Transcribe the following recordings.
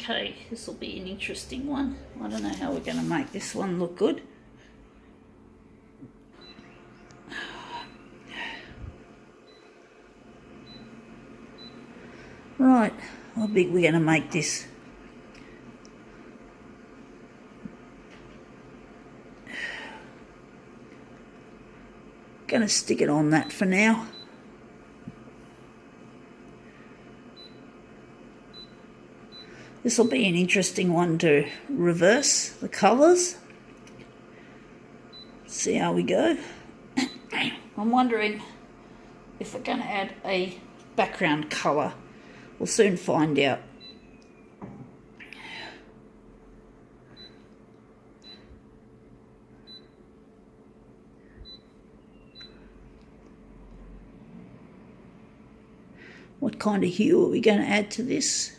Okay, this will be an interesting one. I don't know how we're going to make this one look good. Right, how big we're going to make this. Going to stick it on that for now. This will be an interesting one to reverse the colours. See how we go. I'm wondering if we're going to add a background colour. We'll soon find out. What kind of hue are we going to add to this?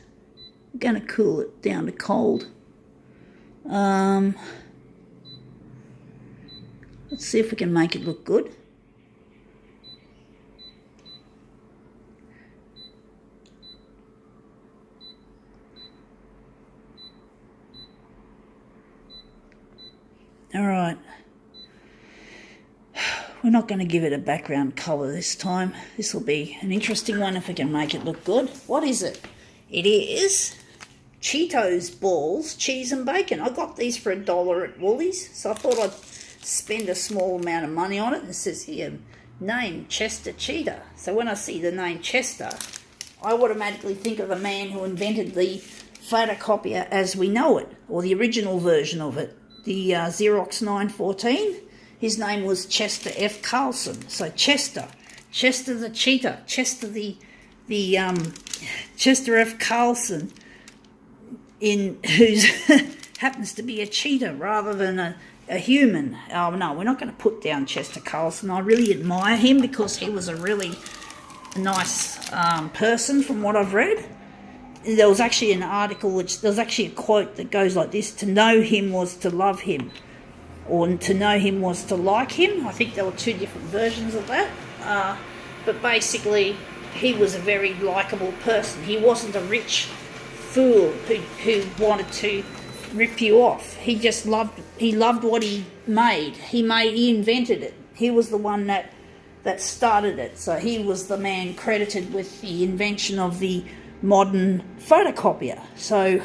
We're going to cool it down to cold. Let's see if we can make it look good. All right. We're not going to give it a background colour this time. This will be an interesting one if we can make it look good. What is it? It is Cheetos balls, cheese and bacon. I got these for $1 at Woolies, so I thought I'd spend a small amount of money on it. It says here, name Chester Cheetah. So when I see the name Chester, I automatically think of the man who invented the photocopier as we know it, or the original version of it, the Xerox 914. His name was Chester F. Carlson. So Chester the Cheetah, Chester Chester F. Carlson, who's happens to be a cheetah rather than a human. Oh no, we're not going to put down Chester Carlson. I really admire him because he was a really nice person from what I've read. There was actually an article, there was actually a quote that goes like this: to know him was to love him, or to know him was to like him. I think there were two different versions of that. But basically, he was a very likeable person. He wasn't a rich fool who wanted to rip you off. He just loved what he made. He invented it. He was the one that started it. So he was the man credited with the invention of the modern photocopier. So,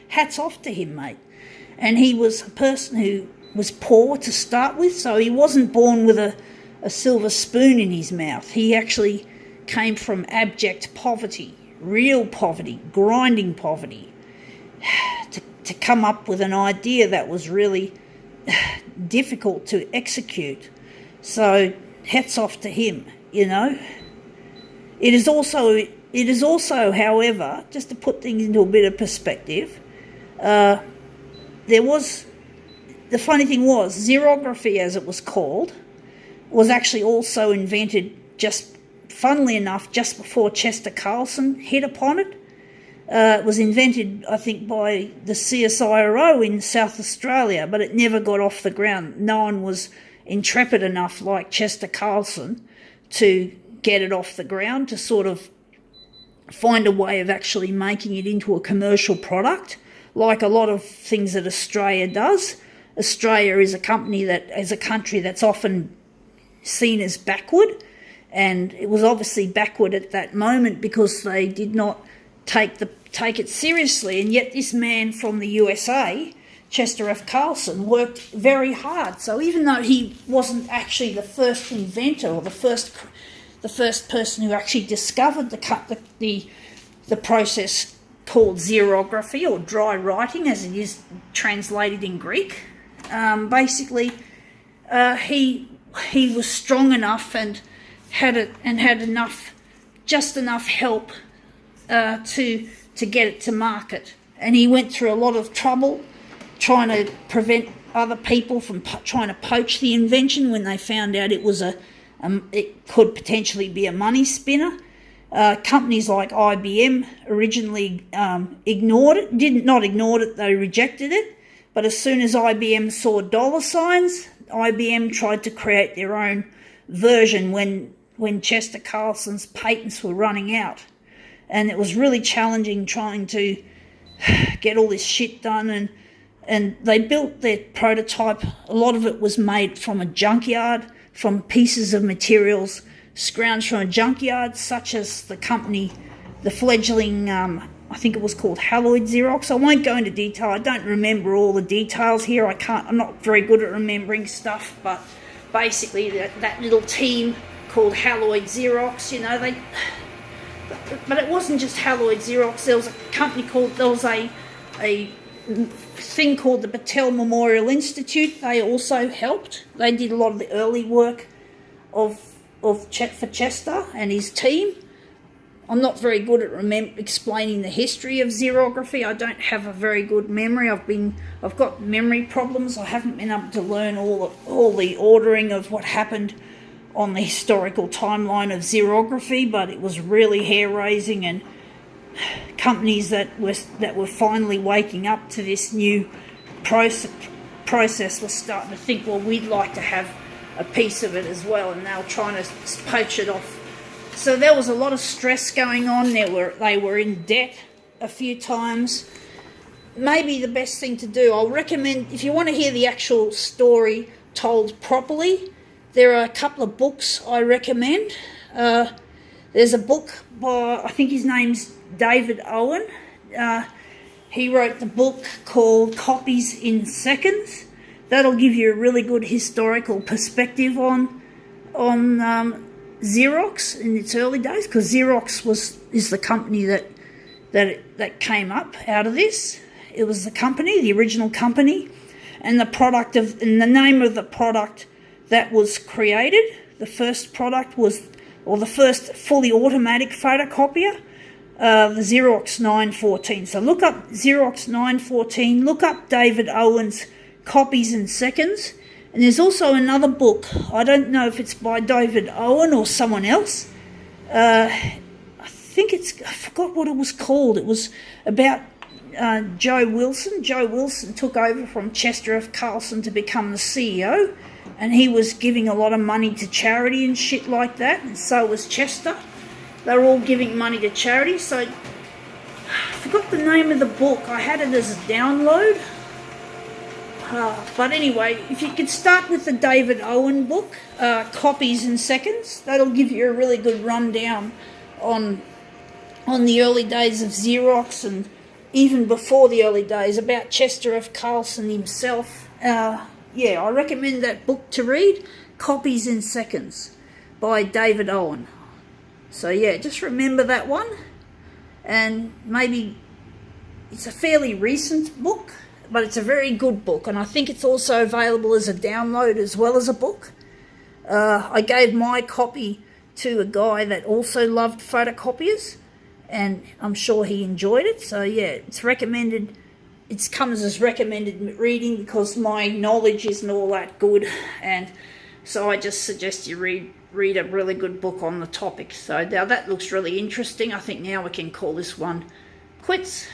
hats off to him, mate. And he was a person who was poor to start with, so he wasn't born with a silver spoon in his mouth. He actually came from abject poverty, real poverty, grinding poverty, to come up with an idea that was really difficult to execute. So hats off to him, It is also, however, just to put things into a bit of perspective, the funny thing was, xerography, as it was called, was actually also invented funnily enough, just before Chester Carlson hit upon it. It was invented, I think, by the CSIRO in South Australia, but it never got off the ground. No one was intrepid enough, like Chester Carlson, to get it off the ground, to sort of find a way of actually making it into a commercial product, like a lot of things that Australia does. Australia is a country that's often seen as backward, and it was obviously backward at that moment because they did not take it seriously. And yet this man from the USA, Chester F. Carlson, worked very hard. So even though he wasn't actually the first inventor or the first person who actually discovered the process called xerography, or dry writing as it is translated in Greek, he was strong enough and had just enough help to get it to market. And he went through a lot of trouble trying to prevent other people from trying to poach the invention when they found out it could potentially be a money spinner. Companies like IBM originally ignored it, they rejected it. But as soon as IBM saw dollar signs, IBM tried to create their own version when Chester Carlson's patents were running out. And it was really challenging trying to get all this shit done, and they built their prototype. A lot of it was made from a junkyard, from pieces of materials scrounged from a junkyard, such as the company, the fledgling, I think it was called Haloid Xerox. I won't go into detail. I don't remember all the details here. I'm not very good at remembering stuff, but basically that little team called Haloid Xerox, but it wasn't just Haloid Xerox. There was a company there was a thing called the Battelle Memorial Institute. They also helped. They did a lot of the early work for Chester and his team. I'm not very good at explaining the history of xerography. I don't have a very good memory. I've got memory problems. I haven't been able to learn all the ordering of what happened on the historical timeline of xerography, but it was really hair-raising, and companies that were finally waking up to this new process were starting to think, well, we'd like to have a piece of it as well, and they were trying to poach it off. So there was a lot of stress going on. They were in debt a few times. Maybe the best thing to do, I'll recommend, if you want to hear the actual story told properly, there are a couple of books I recommend. There's a book by, I think his name's David Owen. He wrote the book called Copies in Seconds. That'll give you a really good historical perspective on Xerox in its early days, because Xerox is the company that came up out of this. It was the original company, and the name of the product that was created. The first product the first fully automatic photocopier, the Xerox 914. So look up Xerox 914. Look up David Owen's Copies in Seconds. And there's also another book. I don't know if it's by David Owen or someone else. I forgot what it was called. It was about Joe Wilson. Joe Wilson took over from Chester F. Carlson to become the CEO, and he was giving a lot of money to charity and shit like that, and so was Chester. They were all giving money to charity. So I forgot the name of the book. I had it as a download. But anyway, if you could start with the David Owen book, Copies in Seconds, that'll give you a really good rundown on the early days of Xerox, and even before the early days, about Chester F. Carlson himself. I recommend that book to read, Copies in Seconds by David Owen. So yeah, just remember that one. And maybe it's a fairly recent book, but it's a very good book, and I think it's also available as a download as well as a book. I gave my copy to a guy that also loved photocopiers, and I'm sure he enjoyed it. So yeah, it's recommended. It comes as recommended reading because my knowledge isn't all that good, and so I just suggest you read a really good book on the topic. So now that looks really interesting. I think now we can call this one quits.